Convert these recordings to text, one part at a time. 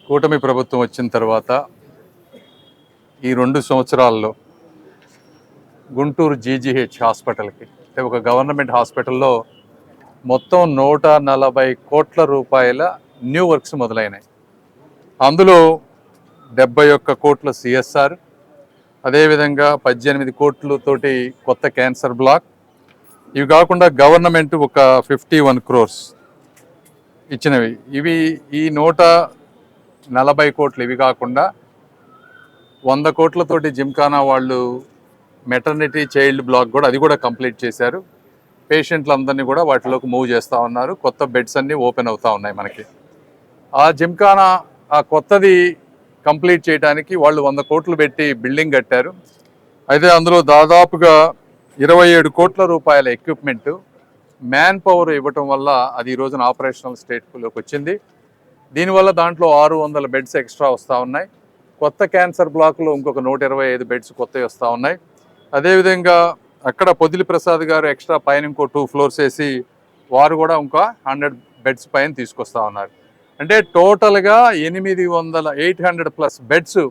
కూటమి ప్రభుత్వం వచ్చిన తర్వాత ఈ 2 సంవత్సరాల్లో గుంటూరు జీజీహెచ్ హాస్పిటల్కి అంటే ఒక గవర్నమెంట్ హాస్పిటల్లో మొత్తం 140 కోట్ల రూపాయల న్యూ వర్క్స్ మొదలైనాయి. అందులో 71 కోట్ల సిఎస్ఆర్, అదేవిధంగా 18 కోట్లతోటి కొత్త క్యాన్సర్ బ్లాక్, ఇవి కాకుండా గవర్నమెంట్ ఒక 51 క్రోర్స్ ఇచ్చినవి. ఈ 140 కోట్లు ఇవి కాకుండా 100 కోట్లతోటి జిమ్ఖానా వాళ్ళు మెటర్నిటీ చైల్డ్ బ్లాక్ కూడా అది కూడా కంప్లీట్ చేశారు. పేషెంట్లందరినీ కూడా వాటిలోకి మూవ్ చేస్తూ ఉన్నారు. కొత్త బెడ్స్ అన్నీ ఓపెన్ అవుతూ ఉన్నాయి మనకి. ఆ జిమ్ఖానా ఆ కొత్తది కంప్లీట్ చేయడానికి వాళ్ళు 100 కోట్లు పెట్టి బిల్డింగ్ కట్టారు. అయితే అందులో దాదాపుగా 27 కోట్ల రూపాయల ఎక్విప్మెంట్, మ్యాన్ పవర్ ఇవ్వటం వల్ల అది ఈ రోజున ఆపరేషనల్ స్టేట్లోకి వచ్చింది. దీనివల్ల దాంట్లో 600 బెడ్స్ ఎక్స్ట్రా వస్తూ ఉన్నాయి. కొత్త క్యాన్సర్ బ్లాక్లో ఇంకొక 125 బెడ్స్ కొత్తవి వస్తూ ఉన్నాయి. అదేవిధంగా అక్కడ పొదిలి ప్రసాద్ గారు ఎక్స్ట్రా పైన ఇంకో 2 ఫ్లోర్స్ వేసి వారు కూడా ఇంకో 100 బెడ్స్ పైన తీసుకొస్తా ఉన్నారు. అంటే టోటల్గా 800 ప్లస్ బెడ్స్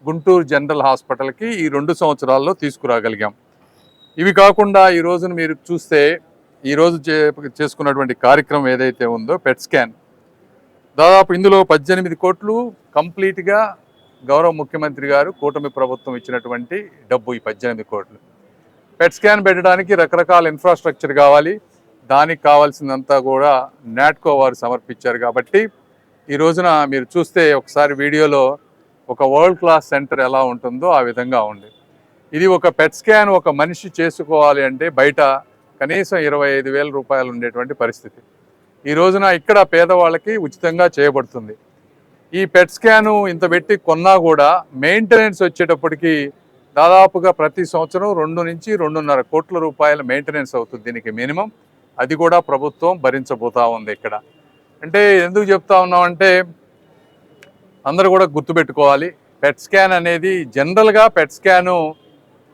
గుంటూరు జనరల్ హాస్పిటల్కి ఈ 2 సంవత్సరాల్లో తీసుకురాగలిగాం. ఇవి కాకుండా ఈ రోజున మీరు చూస్తే ఈరోజు చేసుకున్నటువంటి కార్యక్రమం ఏదైతే ఉందో పెట్ స్కాన్, దాదాపు ఇందులో 18 కోట్లు కంప్లీట్గా గౌరవ ముఖ్యమంత్రి గారు కూటమి ప్రభుత్వం ఇచ్చినటువంటి డబ్బు. ఈ 18 కోట్లు పెట్ స్కాన్ పెట్టడానికి రకరకాల ఇన్ఫ్రాస్ట్రక్చర్ కావాలి. దానికి కావాల్సిందంతా కూడా నాట్కో వారు సమర్పించారు. కాబట్టి ఈ రోజున మీరు చూస్తే ఒకసారి వీడియోలో ఒక వరల్డ్ క్లాస్ సెంటర్ ఎలా ఉంటుందో ఆ విధంగా ఉంది. ఇది ఒక పెట్ స్కాన్ ఒక మనిషి చేసుకోవాలి అంటే బయట కనీసం 25,000 రూపాయలు ఉండేటువంటి పరిస్థితి. ఈ రోజున ఇక్కడ పేదవాళ్ళకి ఉచితంగా చేయబడుతుంది. ఈ పెట్ స్కాను ఇంత పెట్టి కొన్నా కూడా మెయింటెనెన్స్ వచ్చేటప్పటికి దాదాపుగా ప్రతి సంవత్సరం 2 నుంచి 2.5 కోట్ల రూపాయల మెయింటెనెన్స్ అవుతుంది దీనికి మినిమం. అది కూడా ప్రభుత్వం భరించబోతా ఉంది ఇక్కడ. అంటే ఎందుకు చెప్తా ఉన్నామంటే అందరూ కూడా గుర్తుపెట్టుకోవాలి, పెట్ స్కాన్ అనేది జనరల్గా పెట్ స్కాను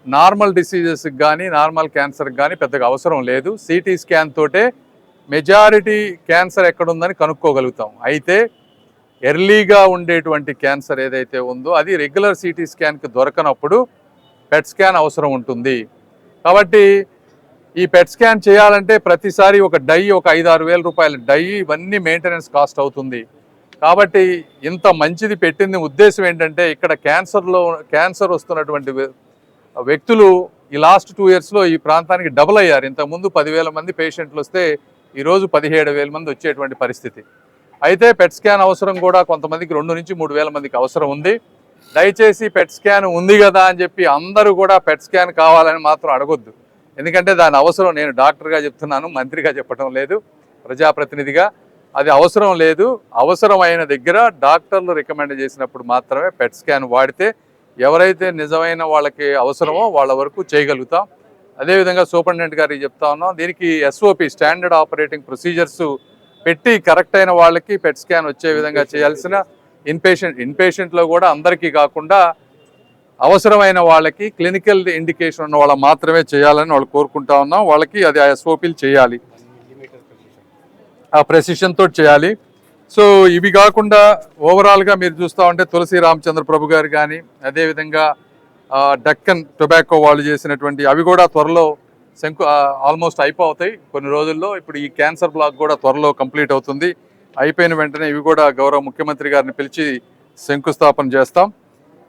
నార్మల్ డిసీజెస్కి కానీ నార్మల్ క్యాన్సర్కి కానీ పెద్దగా అవసరం లేదు. సిటీ స్కాన్ తోటే మెజారిటీ క్యాన్సర్ ఎక్కడుందని కనుక్కోగలుగుతాం. అయితే ఎర్లీగా ఉండేటువంటి క్యాన్సర్ ఏదైతే ఉందో అది రెగ్యులర్ సిటీ స్కాన్కి దొరకనప్పుడు పెట్ స్కాన్ అవసరం ఉంటుంది. కాబట్టి ఈ పెట్ స్కాన్ చేయాలంటే ప్రతిసారి ఒక డై ఒక 5-6 వేల రూపాయల డై, ఇవన్నీ మెయింటెనెన్స్ కాస్ట్ అవుతుంది. కాబట్టి ఇంత మంచిది పెట్టింది ఉద్దేశం ఏంటంటే ఇక్కడ క్యాన్సర్ వస్తున్నటువంటి వ్యక్తులు ఈ లాస్ట్ 2 ఇయర్స్లో ఈ ప్రాంతానికి డబుల్ అయ్యారు. ఇంతకుముందు 10,000 మంది పేషెంట్లు వస్తే ఈరోజు 17,000 మంది వచ్చేటువంటి పరిస్థితి. అయితే పెట్ స్కాన్ అవసరం కూడా కొంతమందికి 2 నుంచి 3 వేల మందికి అవసరం ఉంది. దయచేసి పెట్ స్కాన్ ఉంది కదా అని చెప్పి అందరూ కూడా పెట్ స్కాన్ కావాలని మాత్రం అడగొద్దు. ఎందుకంటే దాని అవసరం నేను డాక్టర్గా చెప్తున్నాను, మంత్రిగా చెప్పడం లేదు, ప్రజాప్రతినిధిగా. అది అవసరం లేదు. అవసరమైన దగ్గర డాక్టర్లు రికమెండ్ చేసినప్పుడు మాత్రమే పెట్ స్కాన్ వాడితే ఎవరైతే నిజమైన వాళ్ళకి అవసరమో వాళ్ళ వరకు చేయగలుగుతాం. అదేవిధంగా సూపరింటెండెంట్ గారికి చెప్తా ఉన్నాం, దీనికి ఎస్ఓపి స్టాండర్డ్ ఆపరేటింగ్ ప్రొసీజర్స్ పెట్టి కరెక్ట్ అయిన వాళ్ళకి పెట్ స్కాన్ వచ్చే విధంగా చేయాల్సిన ఇన్పేషెంట్లో కూడా అందరికీ కాకుండా అవసరమైన వాళ్ళకి క్లినికల్ ఇండికేషన్ ఉన్న వాళ్ళ మాత్రమే చేయాలని వాళ్ళు కోరుకుంటా ఉన్నాం. వాళ్ళకి అది ఆ ఎస్ఓపీలు చేయాలి, ఆ ప్రెసిషన్ తోటి చేయాలి. సో ఇవి కాకుండా ఓవరాల్గా మీరు చూస్తూ ఉంటే తులసి రామచంద్ర ప్రభు గారు కానీ, అదేవిధంగా డక్కన్ టొబాకో వాళ్ళు చేసినటువంటి అవి కూడా త్వరలో ఆల్మోస్ట్ అయిపోతాయి కొన్ని రోజుల్లో. ఇప్పుడు ఈ క్యాన్సర్ బ్లాక్ కూడా త్వరలో కంప్లీట్ అవుతుంది. అయిపోయిన వెంటనే ఇవి కూడా గౌరవ ముఖ్యమంత్రి గారిని పిలిచి శంకుస్థాపన చేస్తాం.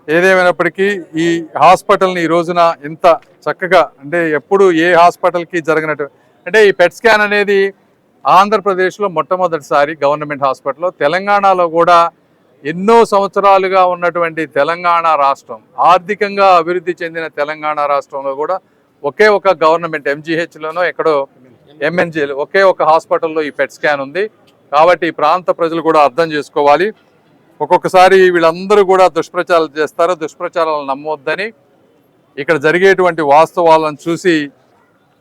ఏదేమైనప్పటికీ ఈ హాస్పిటల్ని ఈ రోజున ఇంత చక్కగా అంటే ఎప్పుడు ఏ హాస్పిటల్కి జరగనట్టు అంటే ఈ పెట్ స్కాన్ అనేది ఆంధ్రప్రదేశ్లో మొట్టమొదటిసారి గవర్నమెంట్ హాస్పిటల్లో, తెలంగాణలో కూడా ఎన్నో సంవత్సరాలుగా ఉన్నటువంటి తెలంగాణ రాష్ట్రం, ఆర్థికంగా అభివృద్ధి చెందిన తెలంగాణ రాష్ట్రంలో కూడా ఒకే ఒక గవర్నమెంట్ ఎంజీహెచ్లోనో ఎక్కడో ఎంఎన్జీలో ఒకే ఒక హాస్పిటల్లో ఈ పెట్ స్కాన్ ఉంది. కాబట్టి ఈ ప్రాంత ప్రజలు కూడా అర్థం చేసుకోవాలి. ఒక్కొక్కసారి వీళ్ళందరూ కూడా దుష్ప్రచారాలు చేస్తారు, దుష్ప్రచారాలను నమ్మొద్దని, ఇక్కడ జరిగేటువంటి వాస్తవాలను చూసి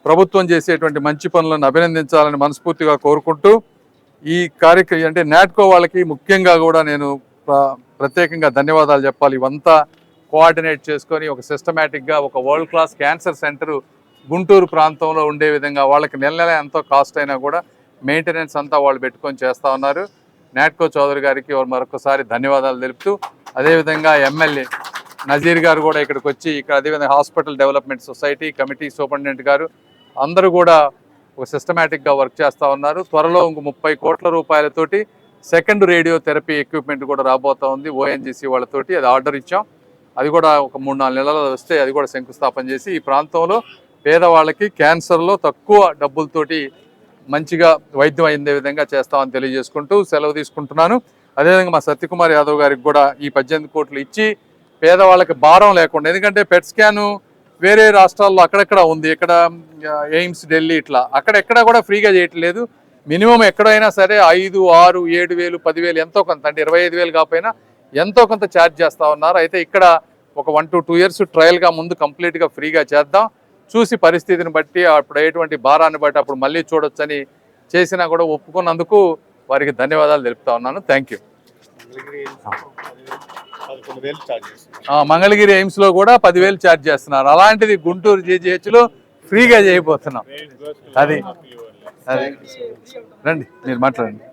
ప్రభుత్వం చేసేటువంటి మంచి పనులను అభినందించాలని మనస్ఫూర్తిగా కోరుకుంటూ ఈ కార్యక్రమం అంటే నాట్కో వాళ్ళకి ముఖ్యంగా కూడా నేను ప్రత్యేకంగా ధన్యవాదాలు చెప్పాలి. ఇవంతా కోఆర్డినేట్ చేసుకొని ఒక సిస్టమేటిక్గా ఒక world class cancer centre Guntur ప్రాంతంలో ఉండే విధంగా వాళ్ళకి నెల నెల ఎంతో కాస్ట్ అయినా కూడా మెయింటెనెన్స్ అంతా వాళ్ళు పెట్టుకొని చేస్తూ ఉన్నారు. నాట్కో చౌదరి గారికి మరొకసారి ధన్యవాదాలు తెలుపుతూ, అదేవిధంగా ఎమ్మెల్యే నజీర్ గారు కూడా ఇక్కడికి వచ్చి ఇక్కడ అదేవిధంగా hospital development society committee superintendent గారు అందరూ కూడా ఒక సిస్టమేటిక్గా వర్క్ చేస్తూ ఉన్నారు. త్వరలో ఇంక 30 కోట్ల రూపాయలతోటి సెకండ్ రేడియో థెరపీ ఎక్విప్మెంట్ కూడా రాబోతూ ఉంది ఓఎన్జీసీ వాళ్ళతోటి. అది ఆర్డర్ ఇచ్చాం. అది కూడా ఒక 3-4 నెలలు వస్తే అది కూడా శంకుస్థాపన చేసి ఈ ప్రాంతంలో పేదవాళ్ళకి క్యాన్సర్లో తక్కువ డబ్బులతోటి మంచిగా వైద్యం అయ్యే విధంగా చేస్తామని తెలియజేసుకుంటూ సెలవు తీసుకుంటున్నాను. అదేవిధంగా మా సత్యకుమార్ యాదవ్ గారికి కూడా ఈ 18 కోట్లు ఇచ్చి పేదవాళ్ళకి భారం లేకుండా, ఎందుకంటే పెట్ స్కాను వేరే రాష్ట్రాల్లో అక్కడెక్కడ ఉంది, ఇక్కడ ఎయిమ్స్ ఢిల్లీ ఇట్లా అక్కడెక్కడ కూడా ఫ్రీగా చేయట్లేదు. మినిమం ఎక్కడైనా సరే 5, 6, 7 వేలు 10,000 ఎంతో కొంత, అంటే 25,000 కాకపోయినా ఎంతో కొంత ఛార్జ్ చేస్తూ ఉన్నారు. అయితే ఇక్కడ ఒక 1 to 2 years ట్రయల్గా ముందు కంప్లీట్గా ఫ్రీగా చేద్దాం, చూసి పరిస్థితిని బట్టి అప్పుడు అయ్యేటువంటి భారాన్ని బట్టి అప్పుడు మళ్ళీ చూడొచ్చని చేసినా కూడా ఒప్పుకున్నందుకు వారికి ధన్యవాదాలు తెలుపుతా ఉన్నాను. Thank you. మంగళగిరి ఎయిమ్స్లో కూడా 10,000 ఛార్జ్ చేస్తున్నారు. అలాంటిది గుంటూరు జీజీహెచ్లో ఫ్రీగా చేయబోతున్నాం. అది రండి మీరు మాట్లాడండి.